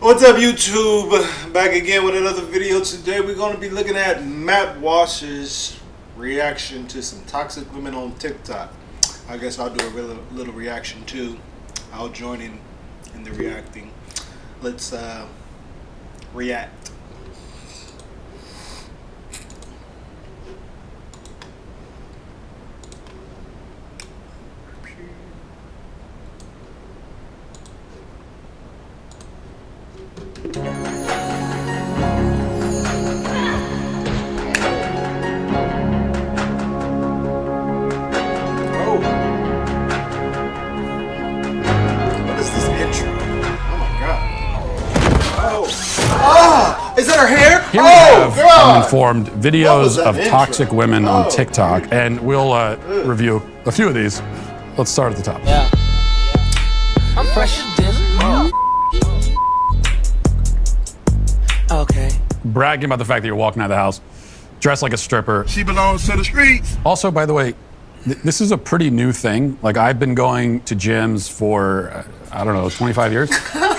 What's up, YouTube? Back again with another video. Today we're going to be looking at Matt Walsh's reaction to some toxic women on TikTok. I guess I'll do a little reaction too. I'll join in the reacting. Let's react. Is that her hair? Here we have uninformed videos of toxic women on TikTok, and we'll review a few of these. Let's start at the top. Yeah. I'm fresher than Okay. Bragging about the fact that you're walking out of the house dressed like a stripper. She belongs to the streets. Also, by the way, this is a pretty new thing. Like, I've been going to gyms for, I don't know, 25 years.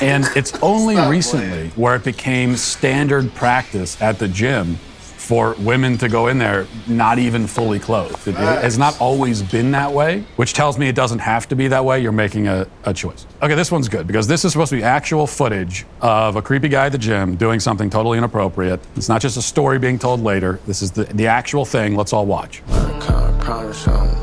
And it's only recently where it became standard practice at the gym for women to go in there not even fully clothed. It has not always been that way, which tells me it doesn't have to be that way. You're making a choice. Okay, this one's good because this is supposed to be actual footage of a creepy guy at the gym doing something totally inappropriate. It's not just a story being told later. This is the actual thing. Let's all watch.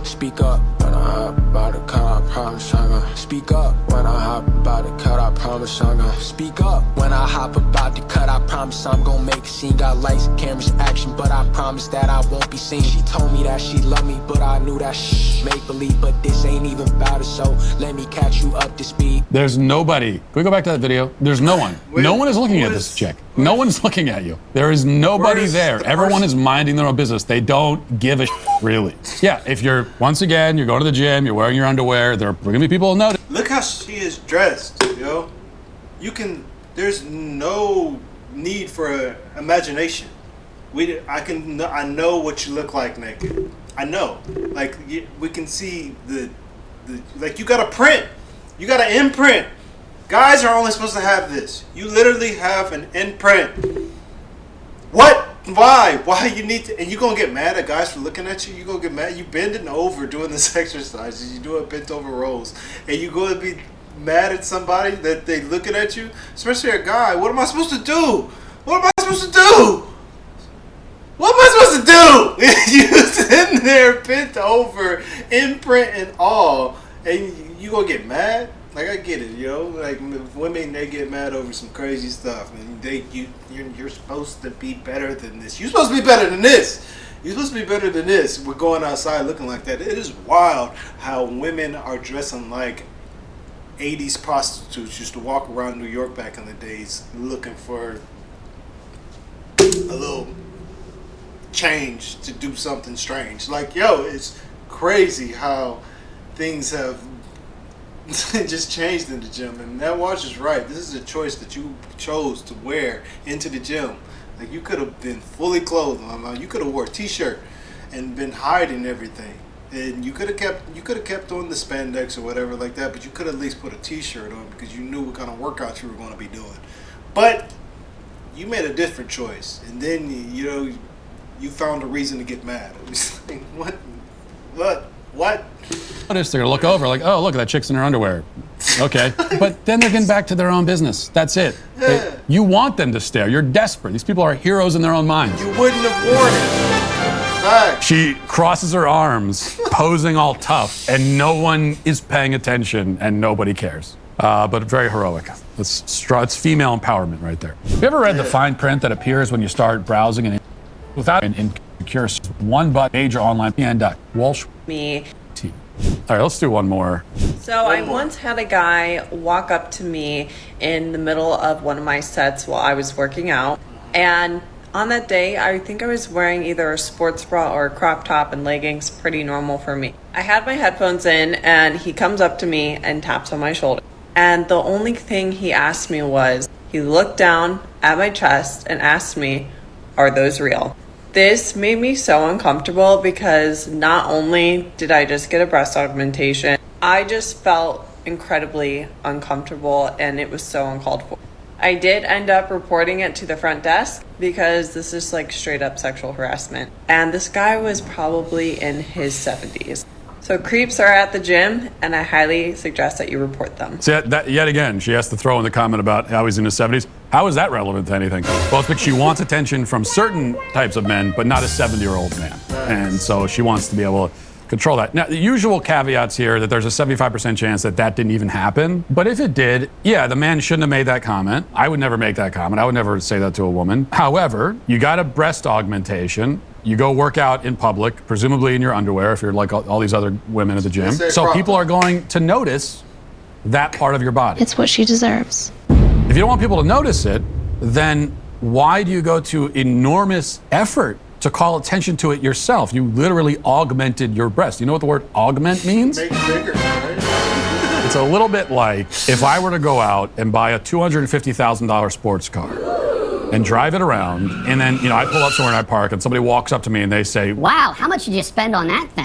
Speak up when I hop about the car, I promise I'm gonna speak up when I hop about the cut, I promise I'm gonna speak up when I hop about the cut, I promise I'm gonna make a scene. Got lights, cameras, action, but I promise that I won't be seen. She told me that she loved me, but I knew that make believe, but this ain't even about it, so let me catch you up to speed. There's nobody. Can we go back to that video? There's no one. No one is looking at this chick. No one's looking at you. There is nobody there. Everyone is minding their own business. They don't give a really. Yeah, if you're, once again, you're going to the gym, you're wearing your underwear, there are going to be people who notice. Look how she is dressed, yo. There's no need for imagination. I know what you look like naked. I know. Like, we can see like, you got a print. You got an imprint. Guys are only supposed to have this. You literally have an imprint. What? Why? Why you need to? And you gonna get mad at guys for looking at you? You gonna get mad? You bending over doing this exercise. You doing bent over rolls, and you gonna be mad at somebody that they looking at you, especially a guy. What am I supposed to do? What am I supposed to do? What am I supposed to do? You sitting there bent over, imprint and all, and you gonna get mad? Like, I get it, yo. Like, women, they get mad over some crazy stuff, and you're supposed to be better than this. You're supposed to be better than this. You're supposed to be better than this. We're going outside looking like that. It is wild how women are dressing like 80s prostitutes used to walk around New York back in the days looking for a little change to do something strange. Like, yo, it's crazy how things have just changed in the gym. And Matt Walsh is right. This is a choice that you chose to wear into the gym. Like, you could have been fully clothed. You could have wore a t-shirt and been hiding everything. And you could have kept on the spandex or whatever like that, but you could at least put a t-shirt on because you knew what kind of workout you were going to be doing. But you made a different choice, and then you found a reason to get mad. It was like, what? Notice they're gonna look over like, oh, look, that chick's in her underwear. Okay, but then they're getting back to their own business. That's it. Yeah. You want them to stare. You're desperate. These people are heroes in their own minds. You wouldn't have worn it. Fact. She crosses her arms, posing all tough, and no one is paying attention, and nobody cares. But very heroic. It's female empowerment right there. Have you ever read the fine print that appears when you start browsing and without an insecure one but major online and Walsh? Me. All right, let's do one more. So I once had a guy walk up to me in the middle of one of my sets while I was working out. And on that day, I think I was wearing either a sports bra or a crop top and leggings, pretty normal for me. I had my headphones in and he comes up to me and taps on my shoulder. And the only thing he asked me was, he looked down at my chest and asked me, "Are those real?" This made me so uncomfortable because not only did I just get a breast augmentation, I just felt incredibly uncomfortable and it was so uncalled for. I did end up reporting it to the front desk because this is like straight up sexual harassment. And this guy was probably in his 70s. So creeps are at the gym, and I highly suggest that you report them. See, yet again, she has to throw in the comment about how he's in his 70s. How is that relevant to anything? Well, it's because she wants attention from certain types of men, but not a 70-year-old man. And so she wants to be able to control that. Now, the usual caveats here that there's a 75% chance that didn't even happen. But if it did, yeah, the man shouldn't have made that comment. I would never make that comment. I would never say that to a woman. However, you got a breast augmentation. You go work out in public, presumably in your underwear if you're like all these other women at the gym. So people are going to notice that part of your body. It's what she deserves. If you don't want people to notice it, then why do you go to enormous effort to call attention to it yourself? You literally augmented your breast. You know what the word augment means? Make bigger, right? It's a little bit like if I were to go out and buy a $250,000 sports car and drive it around, and then, I pull up somewhere and I park, and somebody walks up to me and they say, "Wow, how much did you spend on that thing?"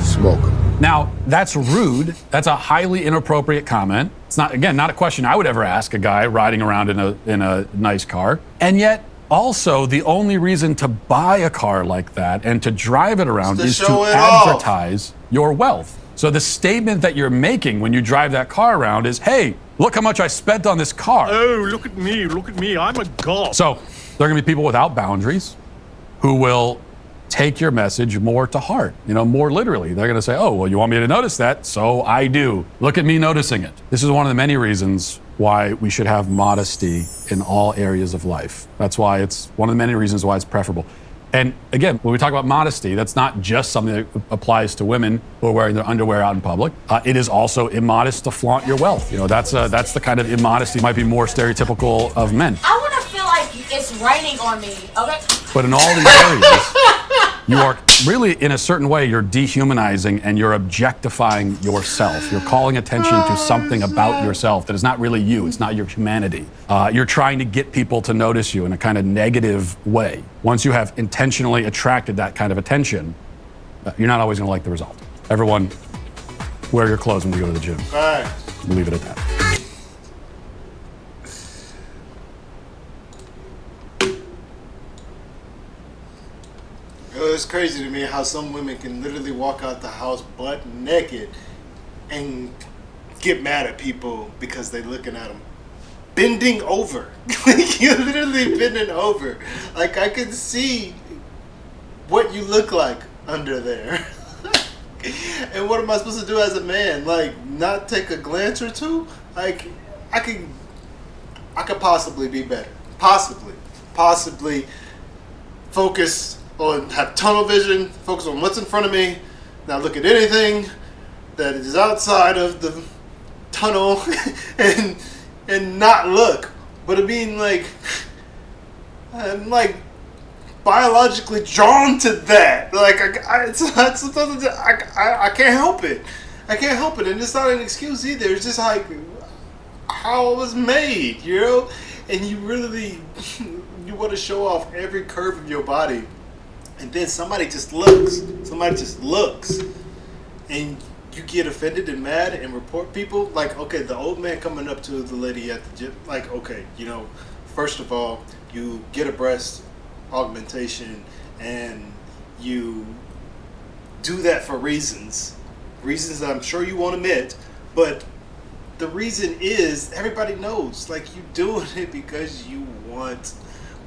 Smoke 'em. Now, that's rude. That's a highly inappropriate comment. It's not a question I would ever ask a guy riding around in a nice car. And yet, also, the only reason to buy a car like that and to drive it around is to advertise your wealth. So the statement that you're making when you drive that car around is, hey, look how much I spent on this car. Oh, look at me, I'm a god. So there are going to be people without boundaries who will take your message more to heart, more literally. They're going to say, oh, well, you want me to notice that? So I do. Look at me noticing it. This is one of the many reasons why we should have modesty in all areas of life. That's why it's one of the many reasons why it's preferable. And again, when we talk about modesty, that's not just something that applies to women who are wearing their underwear out in public. It is also immodest to flaunt your wealth. That's the kind of immodesty might be more stereotypical of men. I want to feel like it's raining on me, okay? But in all these areas, you are really, in a certain way, you're dehumanizing and you're objectifying yourself. You're calling attention to something about yourself that is not really you. It's not your humanity. You're trying to get people to notice you in a kind of negative way. Once you have intentionally attracted that kind of attention, you're not always going to like the result. Everyone, wear your clothes when you go to the gym. All right. We'll leave it at that. It's crazy to me how some women can literally walk out the house butt naked and get mad at people because they're looking at them bending over. Like, you're literally bending over. Like, I can see what you look like under there. And what am I supposed to do as a man? Like, not take a glance or two? Like, I could possibly be better. Possibly focus on, have tunnel vision, focus on what's in front of me, not look at anything that is outside of the tunnel and not look. But I mean, like, I'm like biologically drawn to that. Like, I can't help it. I can't help it. And it's not an excuse either. It's just like how it was made, And you really, you want to show off every curve of your body. And then somebody just looks, and you get offended and mad and report people. Like, okay, the old man coming up to the lady at the gym, like, okay, first of all, you get a breast augmentation and you do that for reasons that I'm sure you won't admit, but the reason is everybody knows, like, you doing it because you want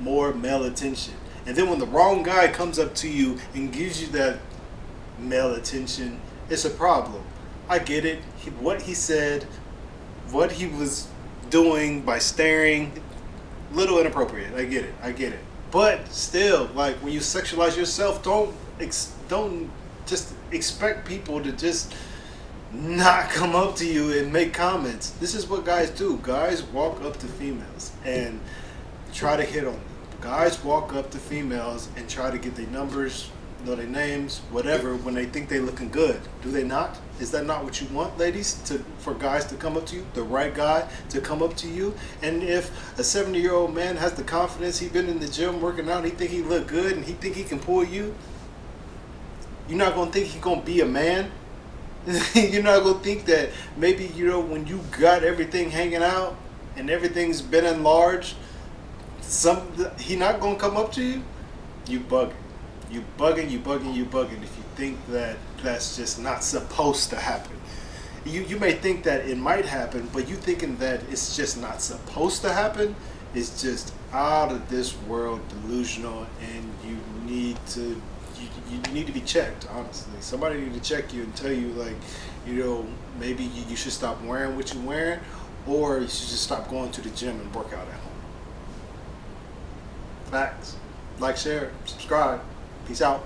more male attention. And then when the wrong guy comes up to you and gives you that male attention, it's a problem. I get it. What he said, what he was doing by staring, little inappropriate. I get it. But still, like, when you sexualize yourself, don't just expect people to just not come up to you and make comments. This is what guys do. Guys walk up to females and try to hit on them. Guys walk up to females and try to get their numbers, know their names, whatever, when they think they're looking good. Do they not? Is that not what you want, ladies? For guys to come up to you, the right guy to come up to you? And if a 70-year-old man has the confidence, he's been in the gym working out, he think he look good, and he think he can pull you, you're not going to think he's going to be a man? You're not gonna think that maybe, you know, when you got everything hanging out and everything's been enlarged, he not gonna come up to you. You bugging. You bugging. If you think that that's just not supposed to happen. You may think that it might happen, but you thinking that it's just not supposed to happen is just out of this world delusional, and you need to be checked. Honestly, somebody need to check you and tell you, like, you know, maybe you should stop wearing what you're wearing, or you should just stop going to the gym and work out at home. Facts. Like, share, subscribe. Peace out.